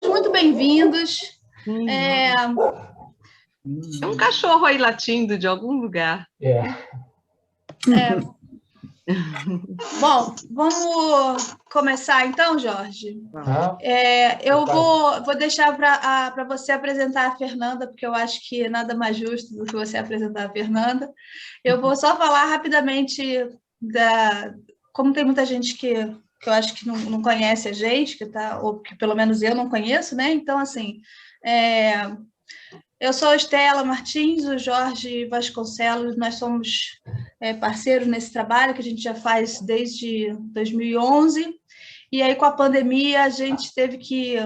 muito bem-vindos. Tem um cachorro aí latindo de algum lugar. Bom, vamos começar então, Jorge? Eu vou deixar para você apresentar a Fernanda, porque eu acho que nada mais justo do que você apresentar a Fernanda. Eu vou só falar rapidamente como tem muita gente que eu acho que não conhece a gente, ou que pelo menos eu não conheço, né? Então, assim, eu sou a Estela Martins, o Jorge Vasconcelos, nós somos parceiros nesse trabalho que a gente já faz desde 2011, e aí com a pandemia a gente teve que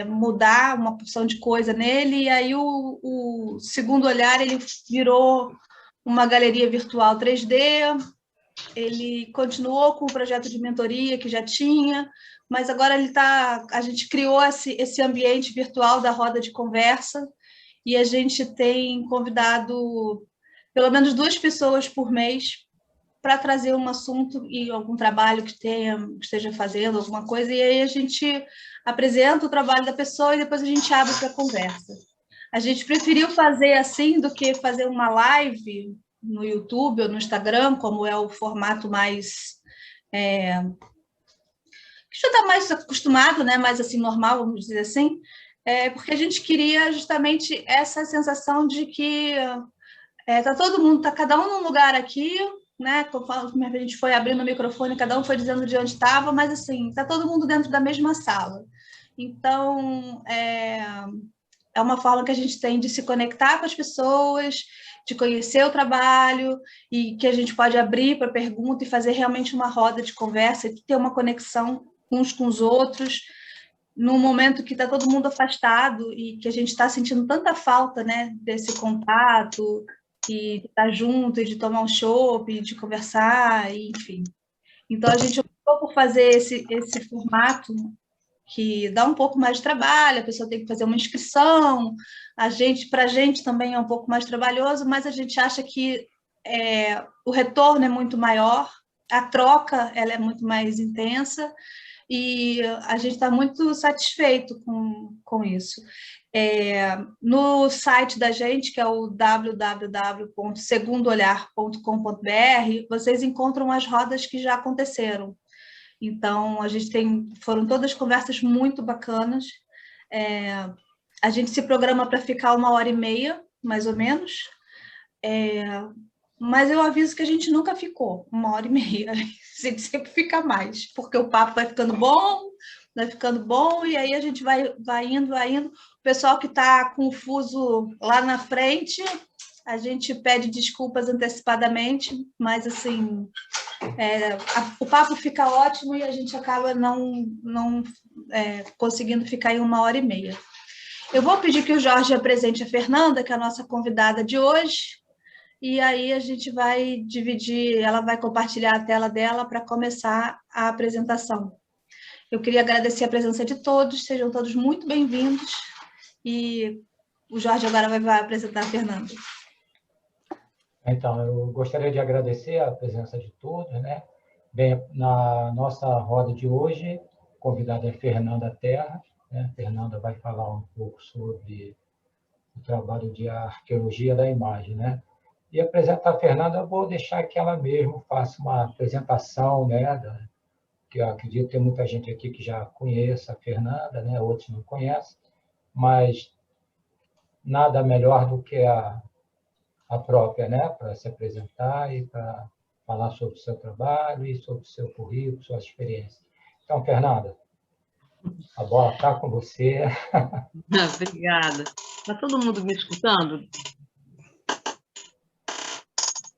mudar uma porção de coisa nele, e aí o Segundo Olhar ele virou uma galeria virtual 3D, ele continuou com o projeto de mentoria que já tinha, mas agora a gente criou esse ambiente virtual da roda de conversa, e a gente tem convidado pelo menos 2 pessoas por mês para trazer um assunto e algum trabalho que esteja fazendo, alguma coisa, e aí a gente apresenta o trabalho da pessoa e depois a gente abre para conversa. A gente preferiu fazer assim do que fazer uma live no YouTube ou no Instagram, como é o formato mais... que já está mais acostumado, né? Mais assim, normal, vamos dizer assim, porque a gente queria justamente essa sensação de que tá cada um num lugar aqui, né? Como a gente foi abrindo o microfone, cada um foi dizendo de onde estava, mas assim, está todo mundo dentro da mesma sala. Então, é uma forma que a gente tem de se conectar com as pessoas, de conhecer o trabalho, e que a gente pode abrir para pergunta e fazer realmente uma roda de conversa e ter uma conexão uns com os outros, num momento que está todo mundo afastado e que a gente está sentindo tanta falta, né, desse contato, e de estar junto, e de tomar um chopp, de conversar, enfim. Então, a gente optou por fazer esse formato que dá um pouco mais de trabalho, a pessoa tem que fazer uma inscrição, para a gente também é um pouco mais trabalhoso, mas a gente acha que o retorno é muito maior, a troca ela é muito mais intensa, e a gente está muito satisfeito com isso. No site da gente, que é o www.segundoolhar.com.br, vocês encontram as rodas que já aconteceram. Então, foram todas conversas muito bacanas. A gente se programa para ficar 1h30, mais ou menos, mas eu aviso que a gente nunca ficou 1h30, a gente sempre fica mais, porque o papo vai ficando bom, e aí a gente vai indo. O pessoal que está confuso lá na frente, a gente pede desculpas antecipadamente, mas assim, o papo fica ótimo e a gente acaba não conseguindo ficar em 1h30. Eu vou pedir que o Jorge apresente a Fernanda, que é a nossa convidada de hoje, e aí a gente vai dividir, ela vai compartilhar a tela dela para começar a apresentação. Eu queria agradecer a presença de todos, sejam todos muito bem-vindos, e o Jorge agora vai apresentar a Fernanda. Então, eu gostaria de agradecer a presença de todos, né? Bem, na nossa roda de hoje, a convidada é Fernanda Terra, né? Fernanda vai falar um pouco sobre o trabalho de arqueologia da imagem, né? E apresentar a Fernanda, eu vou deixar que ela mesma faça uma apresentação, né? Que eu acredito que tem muita gente aqui que já conhece a Fernanda, né? Outros não conhecem, mas nada melhor do que a própria, né? Para se apresentar e para falar sobre o seu trabalho e sobre o seu currículo, suas experiências. Então, Fernanda, a bola está com você. Obrigada. Está todo mundo me escutando?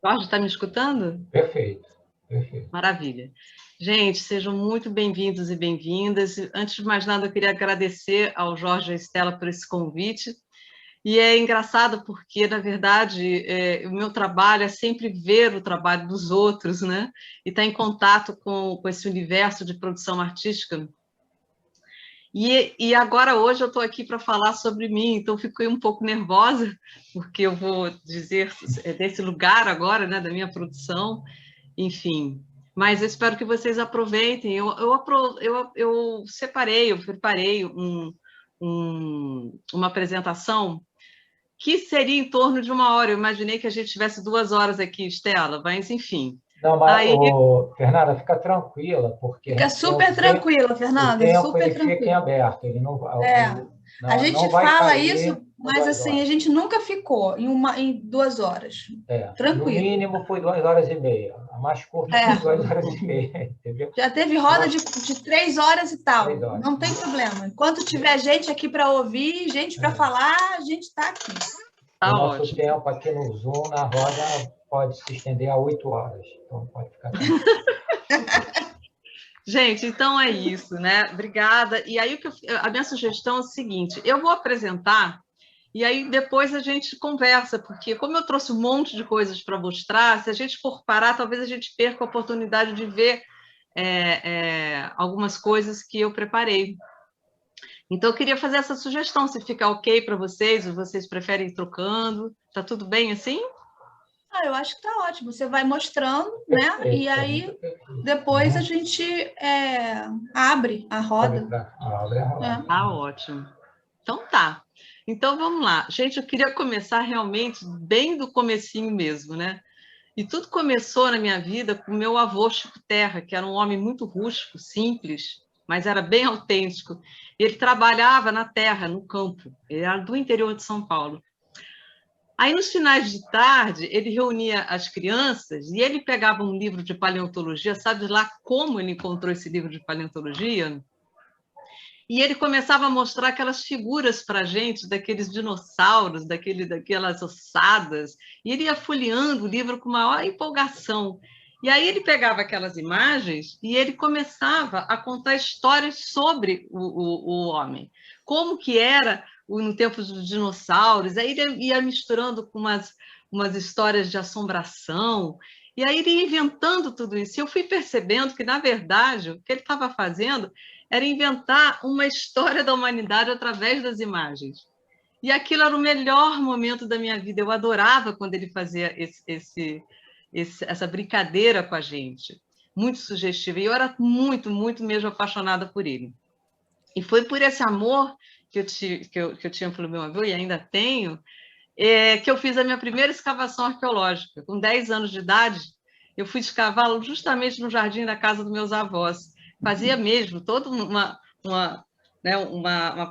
Jorge, está me escutando? Perfeito, perfeito. Maravilha. Gente, sejam muito bem-vindos e bem-vindas. Antes de mais nada, eu queria agradecer ao Jorge e à Estela por esse convite. E é engraçado porque, na verdade, o meu trabalho é sempre ver o trabalho dos outros, né? E estar em contato com esse universo de produção artística. E agora, hoje, eu estou aqui para falar sobre mim, então fiquei um pouco nervosa, porque eu vou dizer desse lugar agora, né, da minha produção, enfim. mas eu espero que vocês aproveitem. Eu preparei uma apresentação que seria em torno de 1 hora. Eu imaginei que a gente tivesse 2 horas aqui, Estela, mas enfim. Não, mas, Aí, Fernanda, fica tranquila, porque Fica super tranquila, o Fernanda, tempo super ele fica em tranquila. aberto, ele não, A não gente vai fala cair isso, por mas 2 assim, a horas. gente nunca ficou em 2 horas. No Tranquilo. mínimo foi 2 horas e meia. A mais curta foi 2 horas e meia, entendeu? Já teve roda de 3 horas e tal. 3 horas. Não tem problema. Enquanto tiver gente aqui para ouvir, gente para falar, a gente está aqui. tá O nosso ótimo. tempo aqui no Zoom, na roda, pode se estender a 8 horas. Então, pode ficar tranquilo. Gente, então é isso, né? Obrigada. E aí, a minha sugestão é o seguinte: eu vou apresentar e aí depois a gente conversa, porque como eu trouxe um monte de coisas para mostrar, se a gente for parar, talvez a gente perca a oportunidade de ver algumas coisas que eu preparei. Então, eu queria fazer essa sugestão, se fica ok para vocês, ou vocês preferem ir trocando. Tá tudo bem assim? Eu acho que tá ótimo. Você vai mostrando, né? E aí depois a gente abre a roda. Abre a roda. Tá ótimo. Então tá. Então vamos lá. Gente, eu queria começar realmente bem do comecinho mesmo, né? E tudo começou na minha vida com meu avô Chico Terra, que era um homem muito rústico, simples, mas era bem autêntico. Ele trabalhava na terra, no campo. Ele era do interior de São Paulo. Aí, nos finais de tarde, ele reunia as crianças e ele pegava um livro de paleontologia, sabe lá como ele encontrou esse livro de paleontologia? E ele começava a mostrar aquelas figuras para a gente, daqueles dinossauros, daquelas ossadas, e ele ia folheando o livro com maior empolgação. E aí ele pegava aquelas imagens e ele começava a contar histórias sobre o homem, como que era no tempo dos dinossauros, aí ele ia misturando com umas histórias de assombração, e aí ele ia inventando tudo isso. E eu fui percebendo que, na verdade, o que ele estava fazendo era inventar uma história da humanidade através das imagens. E aquilo era o melhor momento da minha vida. Eu adorava quando ele fazia essa brincadeira com a gente. Muito sugestiva. E eu era muito, muito mesmo apaixonada por ele. E foi por esse amor que eu tinha pelo meu avô, e ainda tenho, que eu fiz a minha primeira escavação arqueológica. Com 10 anos de idade, eu fui escavar justamente no jardim da casa dos meus avós. Fazia mesmo toda uma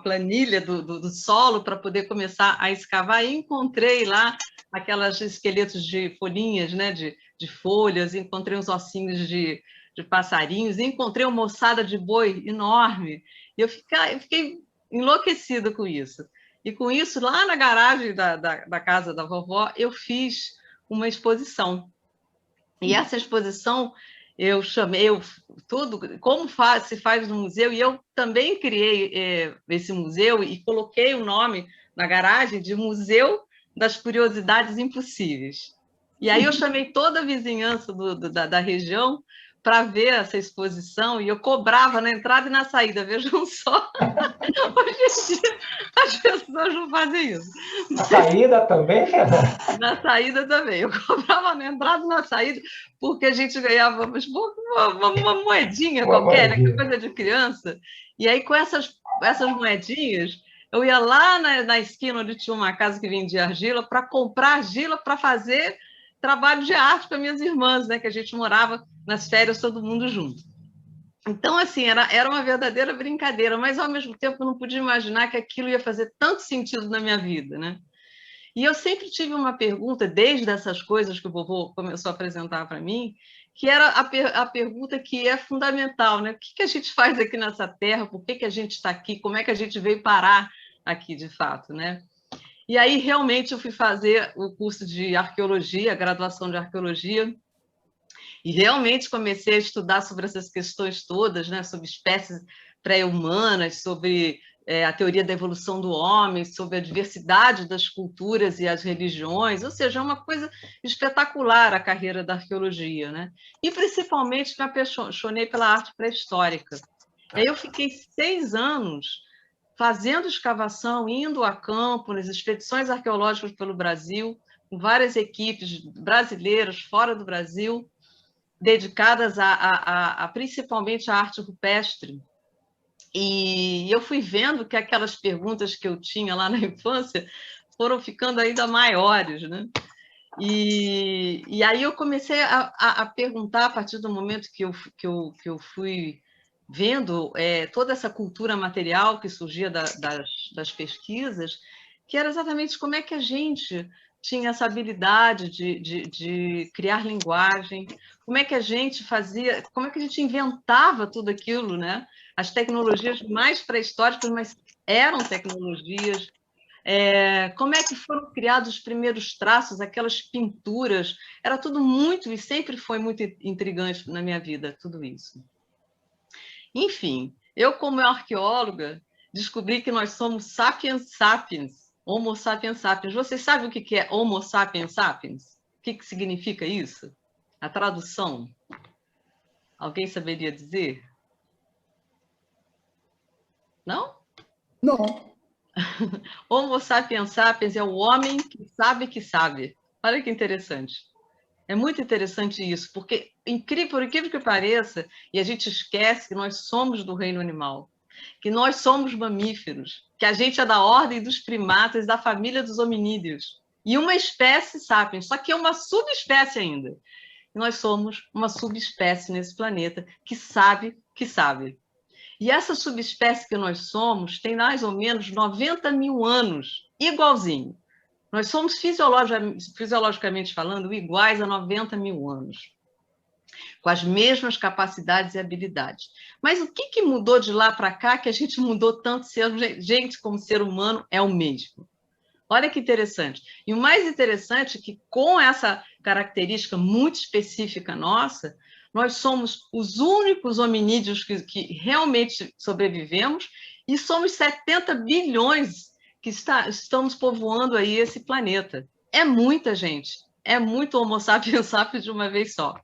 planilha do solo para poder começar a escavar, e encontrei lá aquelas esqueletos de folhinhas, né, de folhas, encontrei uns ossinhos de passarinhos, encontrei uma ossada de boi enorme, e eu fiquei enlouquecida com isso. E com isso, lá na garagem da casa da vovó, eu fiz uma exposição. E essa exposição eu chamei tudo, como se faz no museu, e eu também criei esse museu e coloquei o nome na garagem de Museu das Curiosidades Impossíveis. E aí eu chamei toda a vizinhança da região para ver essa exposição, e eu cobrava na entrada e na saída, vejam só. Hoje em dia as pessoas não fazem isso. Na saída também, Fernanda? Na saída também. Eu cobrava na entrada e na saída, porque a gente ganhava uma moedinha qualquer, né? Coisa de criança. E aí, com essas moedinhas, eu ia lá na esquina onde tinha uma casa que vendia argila para comprar argila para fazer trabalho de arte para minhas irmãs, né? Que a gente morava nas férias todo mundo junto. Então, assim, era uma verdadeira brincadeira, mas, ao mesmo tempo, eu não podia imaginar que aquilo ia fazer tanto sentido na minha vida, né? E eu sempre tive uma pergunta, desde essas coisas que o vovô começou a apresentar para mim, que era a pergunta que é fundamental, né? O que a gente faz aqui nessa terra? Por que a gente está aqui? Como é que a gente veio parar aqui, de fato, né? E aí, realmente, eu fui fazer o curso de arqueologia, a graduação de arqueologia, e realmente comecei a estudar sobre essas questões todas, né? Sobre espécies pré-humanas, sobre a teoria da evolução do homem, sobre a diversidade das culturas e as religiões, ou seja, é uma coisa espetacular a carreira da arqueologia, né? E principalmente me apaixonei pela arte pré-histórica. E aí eu fiquei 6 anos fazendo escavação, indo a campo, nas expedições arqueológicas pelo Brasil, com várias equipes brasileiras fora do Brasil, dedicadas principalmente à arte rupestre. E eu fui vendo que aquelas perguntas que eu tinha lá na infância foram ficando ainda maiores, né? E aí eu comecei a perguntar, a partir do momento que eu fui vendo toda essa cultura material que surgia das pesquisas, que era exatamente como é que a gente tinha essa habilidade de criar linguagem, como é que a gente fazia, como é que a gente inventava tudo aquilo, né? As tecnologias mais pré-históricas, mas eram tecnologias. Como é que foram criados os primeiros traços, aquelas pinturas? Era tudo muito, e sempre foi muito intrigante na minha vida, tudo isso. Enfim, eu, como arqueóloga, descobri que nós somos sapiens sapiens, Homo sapiens sapiens. Vocês sabem o que é Homo sapiens sapiens? O que significa isso? A tradução? Alguém saberia dizer? Não? Não. Homo sapiens sapiens é o homem que sabe que sabe. Olha que interessante. É muito interessante isso, porque, por incrível que pareça, e a gente esquece que nós somos do reino animal, que nós somos mamíferos, que a gente é da ordem dos primatas, da família dos hominídeos, e uma espécie sapiens, só que é uma subespécie ainda. Nós somos uma subespécie nesse planeta que sabe que sabe. E essa subespécie que nós somos tem mais ou menos 90 mil anos, igualzinho. Nós somos, fisiologicamente falando, iguais a 90 mil anos, com as mesmas capacidades e habilidades. Mas o que mudou de lá para cá que a gente mudou tanto? Gente, como ser humano, é o mesmo. Olha que interessante. E o mais interessante é que, com essa característica muito específica nossa, nós somos os únicos hominídeos que realmente sobrevivemos e somos 70 bilhões que estamos povoando aí esse planeta. É muita gente, é muito Homo sapiens sapiens de uma vez só.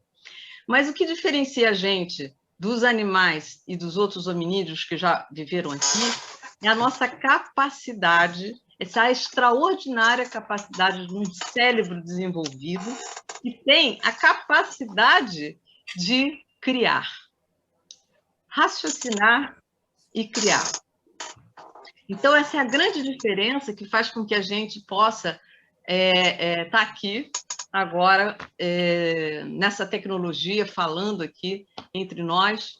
Mas o que diferencia a gente dos animais e dos outros hominídeos que já viveram aqui é a nossa capacidade, essa extraordinária capacidade de um cérebro desenvolvido que tem a capacidade de criar, raciocinar e criar. Então, essa é a grande diferença que faz com que a gente possa estar aqui agora, nessa tecnologia, falando aqui entre nós,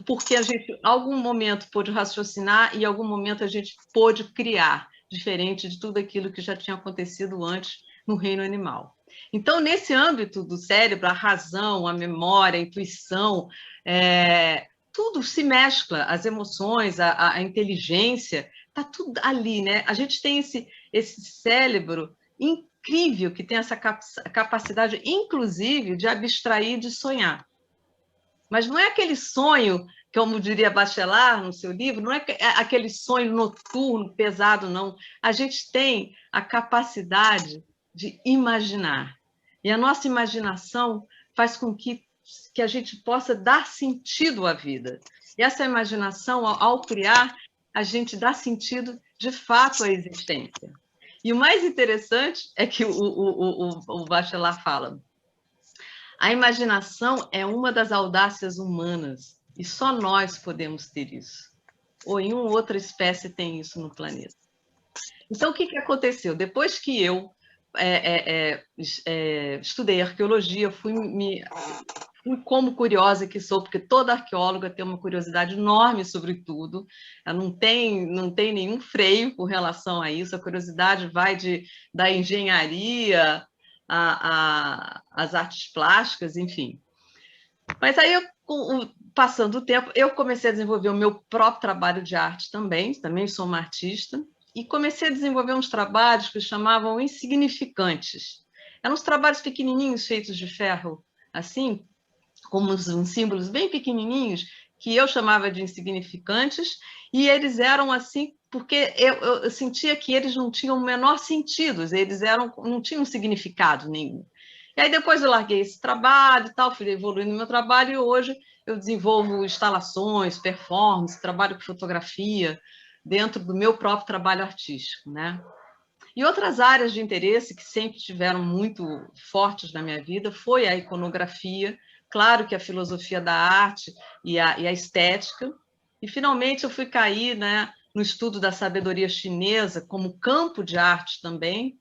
porque a gente, em algum momento, pôde raciocinar e, em algum momento, a gente pôde criar, diferente de tudo aquilo que já tinha acontecido antes no reino animal. Então, nesse âmbito do cérebro, a razão, a memória, a intuição, tudo se mescla, as emoções, a inteligência, está tudo ali, né? A gente tem esse cérebro incrível que tem essa capacidade, inclusive, de abstrair, de sonhar. Mas não é aquele sonho, como diria Bachelard no seu livro, não é aquele sonho noturno, pesado, não. A gente tem a capacidade de imaginar. E a nossa imaginação faz com que a gente possa dar sentido à vida. E essa imaginação, ao criar, a gente dá sentido, de fato, à existência. E o mais interessante é que o Bachelard fala: a imaginação é uma das audácias humanas, e só nós podemos ter isso. Ou nenhuma outra espécie tem isso no planeta. Então, o que aconteceu? Depois que eu estudei arqueologia, fui como curiosa que sou, porque toda arqueóloga tem uma curiosidade enorme sobre tudo, ela não tem nenhum freio com relação a isso, a curiosidade vai da engenharia às artes plásticas, enfim. Mas aí, passando o tempo, eu comecei a desenvolver o meu próprio trabalho de arte também sou uma artista, e comecei a desenvolver uns trabalhos que chamavam insignificantes. Eram uns trabalhos pequenininhos, feitos de ferro, assim, como uns símbolos bem pequenininhos, que eu chamava de insignificantes, e eles eram assim porque eu sentia que eles não tinham o menor sentido, eles não tinham significado nenhum. E aí depois eu larguei esse trabalho e tal, fui evoluindo no meu trabalho, e hoje eu desenvolvo instalações, performance, trabalho com fotografia, dentro do meu próprio trabalho artístico, né? E outras áreas de interesse que sempre estiveram muito fortes na minha vida foi a iconografia, claro que a filosofia da arte e a estética, e finalmente eu fui cair, né, no estudo da sabedoria chinesa como campo de arte também,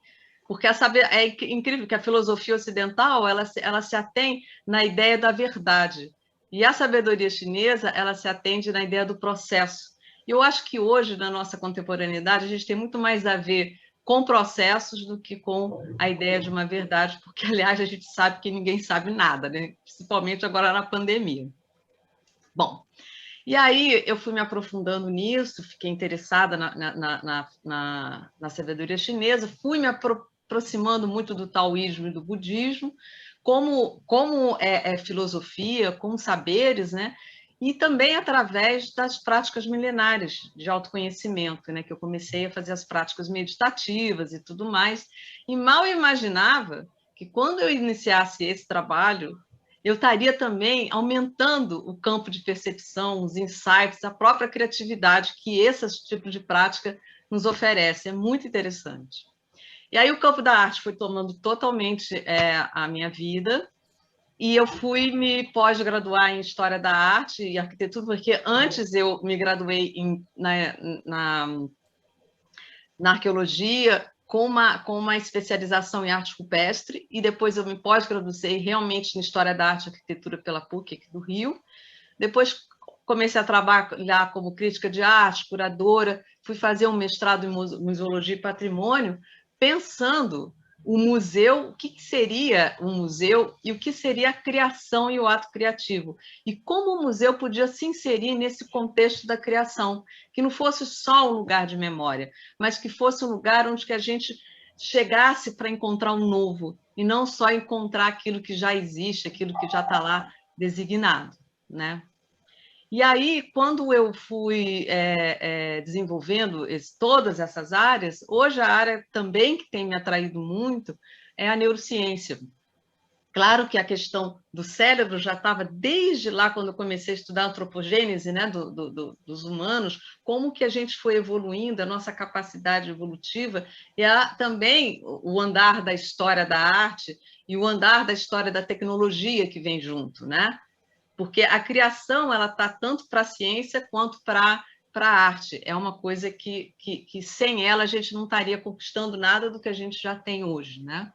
porque é incrível que a filosofia ocidental ela se atém na ideia da verdade, e a sabedoria chinesa ela se atende na ideia do processo. E eu acho que hoje, na nossa contemporaneidade, a gente tem muito mais a ver com processos do que com a ideia de uma verdade, porque, aliás, a gente sabe que ninguém sabe nada, né? Principalmente agora na pandemia. Bom, e aí eu fui me aprofundando nisso, fiquei interessada na sabedoria chinesa, fui me aproximando muito do taoísmo e do budismo, como filosofia, como saberes, né? E também através das práticas milenares de autoconhecimento, né? Que eu comecei a fazer as práticas meditativas e tudo mais, e mal imaginava que quando eu iniciasse esse trabalho, eu estaria também aumentando o campo de percepção, os insights, a própria criatividade que esse tipo de prática nos oferece. É muito interessante. E aí o campo da arte foi tomando totalmente a minha vida, e eu fui me pós-graduar em História da Arte e Arquitetura, porque antes eu me graduei na Arqueologia, com uma especialização em arte rupestre, e depois eu me pós-graduei realmente em História da Arte e Arquitetura pela PUC aqui do Rio. Depois comecei a trabalhar como crítica de arte, curadora, fui fazer um mestrado em museologia e patrimônio, pensando o museu, o que seria um museu e o que seria a criação e o ato criativo. E como o museu podia se inserir nesse contexto da criação, que não fosse só um lugar de memória, mas que fosse um lugar onde que a gente chegasse para encontrar um novo, e não só encontrar aquilo que já existe, aquilo que já está lá designado, né? E aí, quando eu fui desenvolvendo todas essas áreas, hoje a área também que tem me atraído muito é a neurociência. Claro que a questão do cérebro já estava desde lá, quando eu comecei a estudar a antropogênese, né, dos humanos, como que a gente foi evoluindo, a nossa capacidade evolutiva, e também o andar da história da arte e o andar da história da tecnologia que vem junto, né? Porque a criação ela está tanto para a ciência quanto para a arte. É uma coisa que sem ela a gente não estaria conquistando nada do que a gente já tem hoje, né?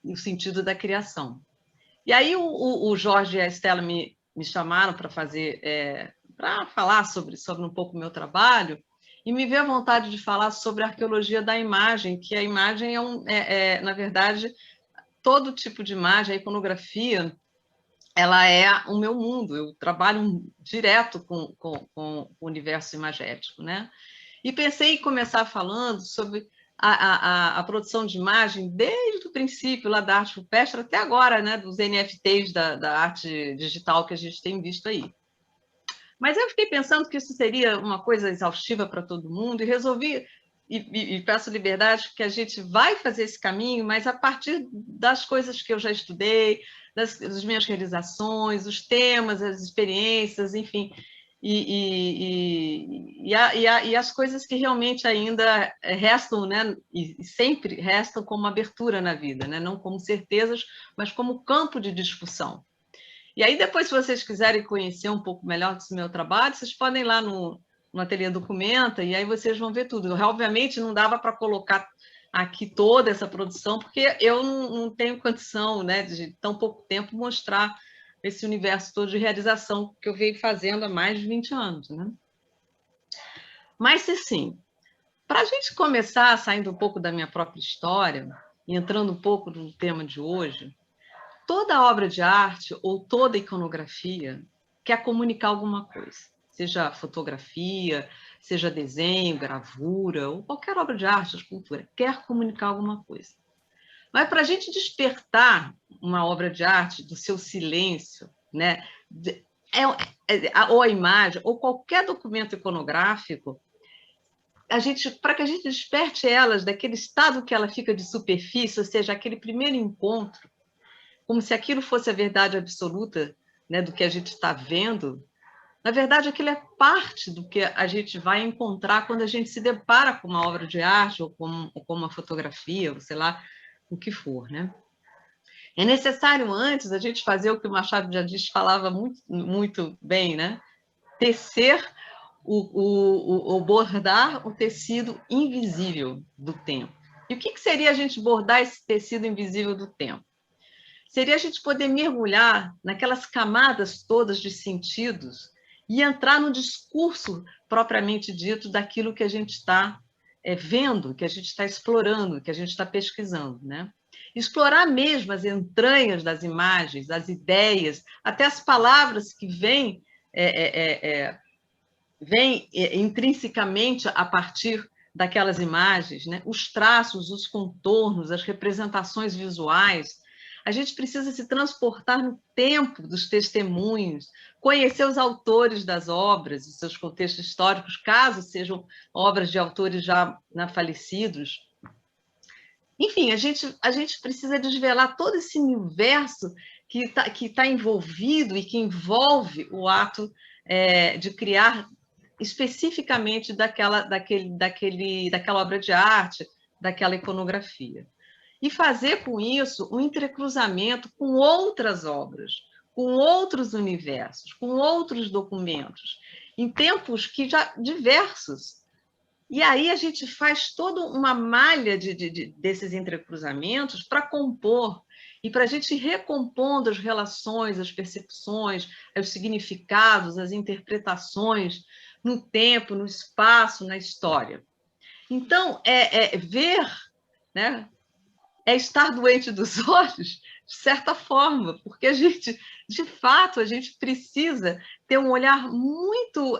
No sentido da criação. E aí o Jorge e a Estela me chamaram para para falar sobre um pouco o meu trabalho, e me veio a vontade de falar sobre a arqueologia da imagem, que a imagem na verdade, todo tipo de imagem, a iconografia, ela é o meu mundo, eu trabalho direto com o universo imagético, né? E pensei em começar falando sobre a produção de imagem desde o princípio lá da arte rupestre até agora, né? Dos NFTs da arte digital que a gente tem visto aí. Mas eu fiquei pensando que isso seria uma coisa exaustiva para todo mundo e resolvi, e peço liberdade, que a gente vai fazer esse caminho, mas a partir das coisas que eu já estudei, das minhas realizações, os temas, as experiências, enfim, e as coisas que realmente ainda restam, né, e sempre restam como abertura na vida, né, não como certezas, mas como campo de discussão. E aí, depois, se vocês quiserem conhecer um pouco melhor desse meu trabalho, vocês podem ir lá no Ateliê Documenta, e aí vocês vão ver tudo. Obviamente, não dava para colocar aqui toda essa produção, porque eu não tenho condição, né, de tão pouco tempo mostrar esse universo todo de realização que eu venho fazendo há mais de 20 anos. Né? Mas, assim, para a gente começar, saindo um pouco da minha própria história, e entrando um pouco no tema de hoje, toda obra de arte ou toda iconografia quer comunicar alguma coisa, seja fotografia, seja desenho, gravura, ou qualquer obra de arte, escultura, quer comunicar alguma coisa. Mas para a gente despertar uma obra de arte do seu silêncio, né, ou a imagem, ou qualquer documento iconográfico, para que a gente desperte elas daquele estado que ela fica de superfície, ou seja, aquele primeiro encontro, como se aquilo fosse a verdade absoluta, né, do que a gente está vendo, na verdade, aquilo é parte do que a gente vai encontrar quando a gente se depara com uma obra de arte ou com uma fotografia, ou sei lá, o que for. Né? É necessário antes a gente fazer o que o Machado de Assis falava muito bem, né? Tecer ou bordar o tecido invisível do tempo. E o que seria a gente bordar esse tecido invisível do tempo? Seria a gente poder mergulhar naquelas camadas todas de sentidos e entrar no discurso propriamente dito daquilo que a gente está vendo, que a gente está explorando, que a gente está pesquisando, né? Explorar mesmo as entranhas das imagens, as ideias, até as palavras que vêm intrinsecamente a partir daquelas imagens, né? Os traços, os contornos, as representações visuais. A gente precisa se transportar no tempo dos testemunhos, conhecer os autores das obras, os seus contextos históricos, caso sejam obras de autores já falecidos. Enfim, a gente precisa desvelar todo esse universo que tá envolvido e que envolve o ato de criar especificamente daquela obra de arte, daquela iconografia. E fazer com isso um entrecruzamento com outras obras, com outros universos, com outros documentos, em tempos que já diversos. E aí a gente faz toda uma malha desses entrecruzamentos para compor e para a gente ir recompondo as relações, as percepções, os significados, as interpretações no tempo, no espaço, na história. Então, ver, né, é estar doente dos olhos, de certa forma, porque a gente, de fato, a gente precisa ter um olhar muito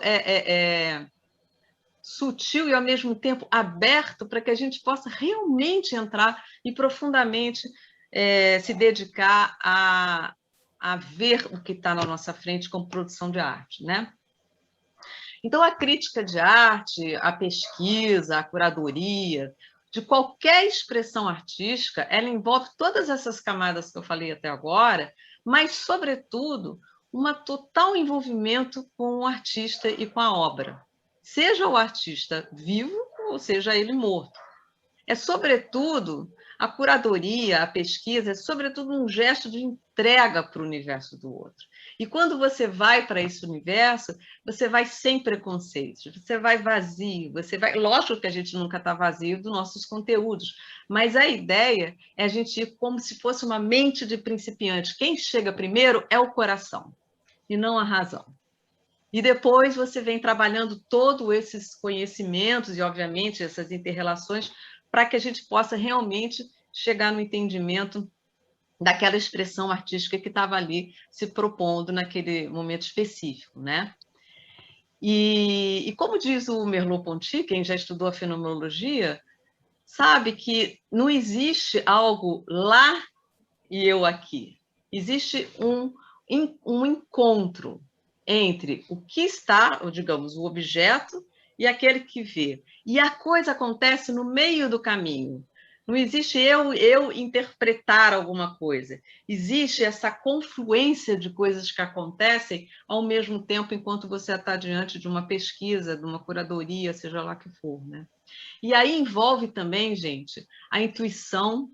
sutil e, ao mesmo tempo, aberto para que a gente possa realmente entrar e profundamente se dedicar a ver o que está na nossa frente como produção de arte, né? Então, a crítica de arte, a pesquisa, a curadoria, de qualquer expressão artística, ela envolve todas essas camadas que eu falei até agora, mas, sobretudo, um total envolvimento com o artista e com a obra. Seja o artista vivo ou seja ele morto. É, sobretudo, a curadoria, a pesquisa, é, sobretudo, um gesto de entrega para o universo do outro. E quando você vai para esse universo, você vai sem preconceitos, você vai vazio, você vai... Lógico que a gente nunca está vazio dos nossos conteúdos, mas a ideia é a gente ir como se fosse uma mente de principiante. Quem chega primeiro é o coração, e não a razão. E depois você vem trabalhando todos esses conhecimentos e, obviamente, essas inter-relações para que a gente possa realmente chegar no entendimento daquela expressão artística que estava ali se propondo naquele momento específico, né? E como diz o Merleau-Ponty, quem já estudou a fenomenologia, sabe que não existe algo lá e eu aqui. Existe um encontro entre o que está, ou digamos, o objeto e aquele que vê. E a coisa acontece no meio do caminho. Não existe eu interpretar alguma coisa. Existe essa confluência de coisas que acontecem ao mesmo tempo enquanto você está diante de uma pesquisa, de uma curadoria, seja lá que for, né? E aí envolve também, gente, a intuição,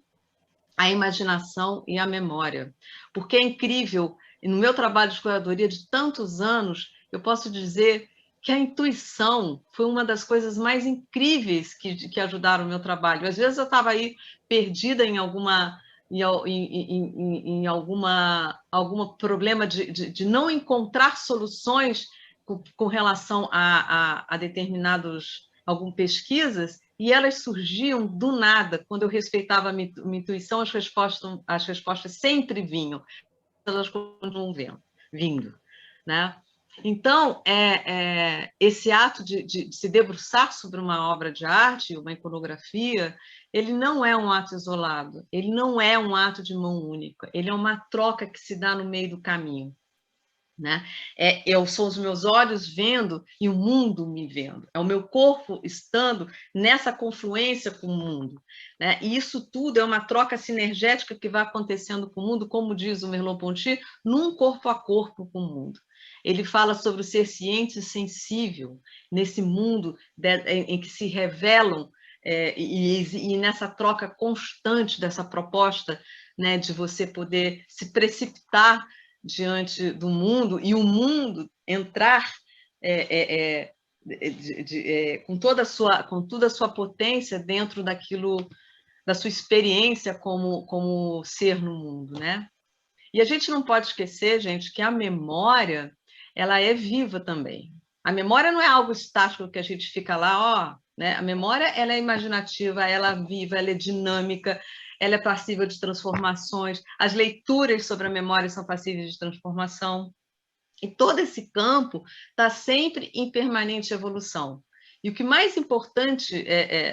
a imaginação e a memória. Porque é incrível, no meu trabalho de curadoria de tantos anos, eu posso dizer que a intuição foi uma das coisas mais incríveis que ajudaram o meu trabalho. Às vezes eu estava aí perdida em alguma problema de não encontrar soluções com relação a determinadas pesquisas, e elas surgiam do nada. Quando eu respeitava a minha intuição, as respostas sempre vinham, elas continuam vindo, né? Então, esse ato de se debruçar sobre uma obra de arte, uma iconografia, ele não é um ato isolado, ele não é um ato de mão única, ele é uma troca que se dá no meio do caminho, né? São os meus olhos vendo e o mundo me vendo, é o meu corpo estando nessa confluência com o mundo, né? E isso tudo é uma troca sinergética que vai acontecendo com o mundo, como diz o Merleau-Ponty, num corpo a corpo com o mundo. Ele fala sobre o ser ciente e sensível nesse mundo em que se revelam e nessa troca constante dessa proposta né, de você poder se precipitar diante do mundo e o mundo entrar com toda a sua potência dentro daquilo, da sua experiência como ser no mundo, né? E a gente não pode esquecer, gente, que a memória, ela é viva também. A memória não é algo estático que a gente fica lá, ó, né? A memória, ela é imaginativa, ela é viva, ela é dinâmica, ela é passível de transformações. As leituras sobre a memória são passíveis de transformação. E todo esse campo está sempre em permanente evolução. E o que mais importante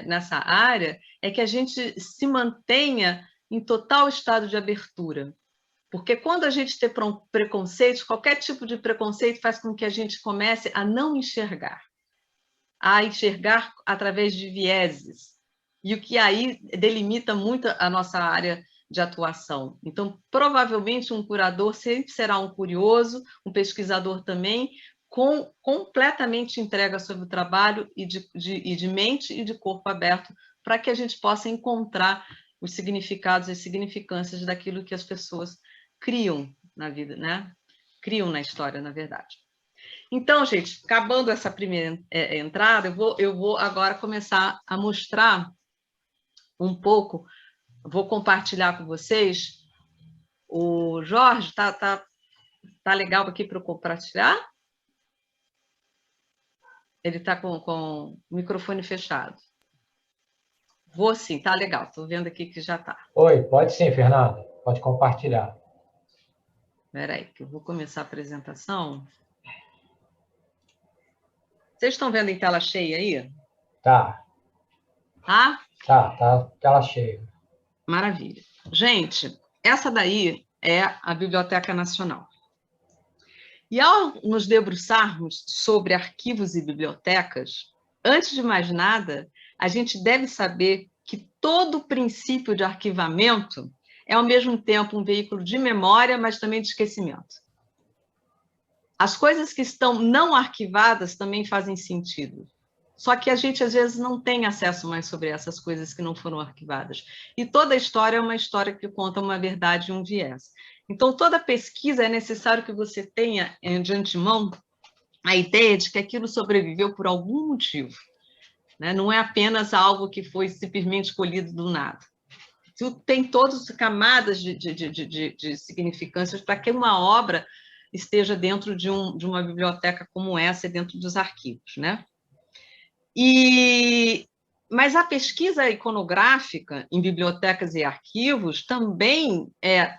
nessa área é que a gente se mantenha em total estado de abertura. Porque quando a gente tem preconceito, qualquer tipo de preconceito faz com que a gente comece a não enxergar, a enxergar através de vieses. E o que aí delimita muito a nossa área de atuação. Então, provavelmente, um curador sempre será um curioso, um pesquisador também, completamente entrega sobre o trabalho e de mente e de corpo aberto, para que a gente possa encontrar os significados e significâncias daquilo que as pessoas criam na vida, né? Criam na história, na verdade. Então, gente, acabando essa primeira entrada, eu vou agora começar a mostrar um pouco, vou compartilhar com vocês. O Jorge, tá legal aqui para eu compartilhar? Ele está com o microfone fechado. Vou sim, tá legal. Estou vendo aqui que já está. Oi, pode sim, Fernanda. Pode compartilhar. Espera aí, que eu vou começar a apresentação. Vocês estão vendo em tela cheia aí? Tá. Tá? Tá tela cheia. Maravilha. Gente, essa daí é a Biblioteca Nacional. E ao nos debruçarmos sobre arquivos e bibliotecas, antes de mais nada, a gente deve saber que todo o princípio de arquivamento é, ao mesmo tempo, um veículo de memória, mas também de esquecimento. As coisas que estão não arquivadas também fazem sentido. Só que a gente, às vezes, não tem acesso mais sobre essas coisas que não foram arquivadas. E toda a história é uma história que conta uma verdade e um viés. Então, toda pesquisa é necessário que você tenha, de antemão, a ideia de que aquilo sobreviveu por algum motivo, né? Não é apenas algo que foi simplesmente escolhido do nada. Tem todas as camadas de significâncias para que uma obra esteja dentro de uma biblioteca como essa, dentro dos arquivos, né? Mas a pesquisa iconográfica em bibliotecas e arquivos também é,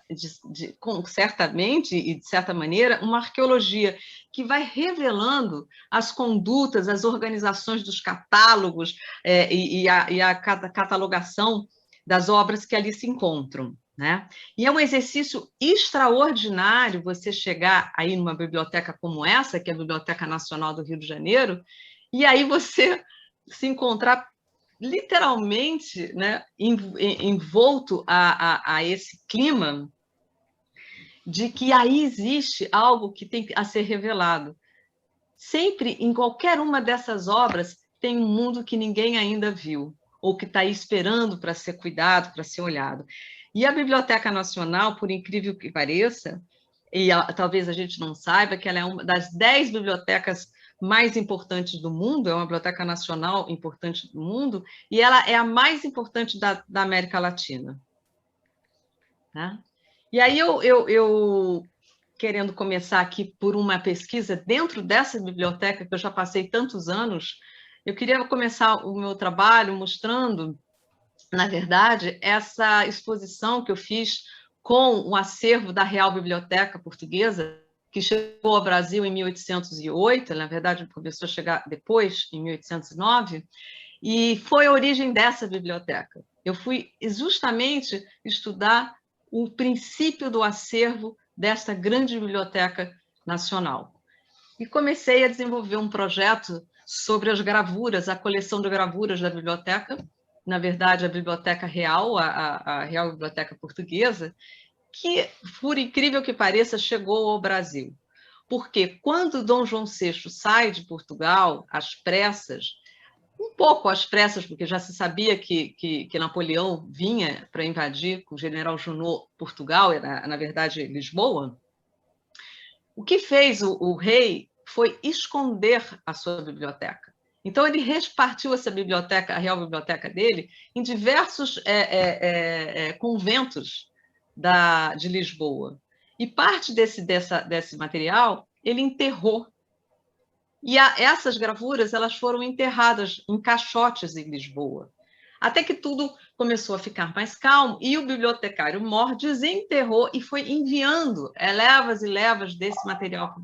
certamente e de certa maneira, uma arqueologia que vai revelando as condutas, as organizações dos catálogos e a catalogação das obras que ali se encontram, né? E é um exercício extraordinário você chegar aí numa biblioteca como essa, que é a Biblioteca Nacional do Rio de Janeiro, e aí você se encontrar literalmente, né, envolto a esse clima de que aí existe algo que tem a ser revelado. Sempre, em qualquer uma dessas obras, tem um mundo que ninguém ainda viu, ou que está aí esperando para ser cuidado, para ser olhado. E a Biblioteca Nacional, por incrível que pareça, e talvez a gente não saiba, que ela é uma das 10 bibliotecas mais importantes do mundo, é uma biblioteca nacional importante do mundo, e ela é a mais importante da América Latina. Tá? E aí eu querendo começar aqui por uma pesquisa dentro dessa biblioteca, que eu já passei tantos anos, eu queria começar o meu trabalho mostrando, na verdade, essa exposição que eu fiz com o acervo da Real Biblioteca Portuguesa, que chegou ao Brasil em 1808, na verdade começou a chegar depois, em 1809, e foi a origem dessa biblioteca. Eu fui justamente estudar o princípio do acervo desta grande biblioteca nacional. E comecei a desenvolver um projeto sobre as gravuras, a coleção de gravuras da biblioteca, na verdade, a Biblioteca Real, a Real Biblioteca Portuguesa, que, por incrível que pareça, chegou ao Brasil. Porque quando Dom João VI sai de Portugal, às pressas, um pouco às pressas, porque já se sabia que Napoleão vinha para invadir com o general Junot Portugal, na verdade Lisboa. O que fez o rei foi esconder a sua biblioteca. Então, ele repartiu essa biblioteca, a Real Biblioteca dele, em diversos conventos de Lisboa. E parte desse material ele enterrou. E essas gravuras elas foram enterradas em caixotes em Lisboa. Até que tudo começou a ficar mais calmo e o bibliotecário Mor desenterrou e foi enviando levas e levas desse material para o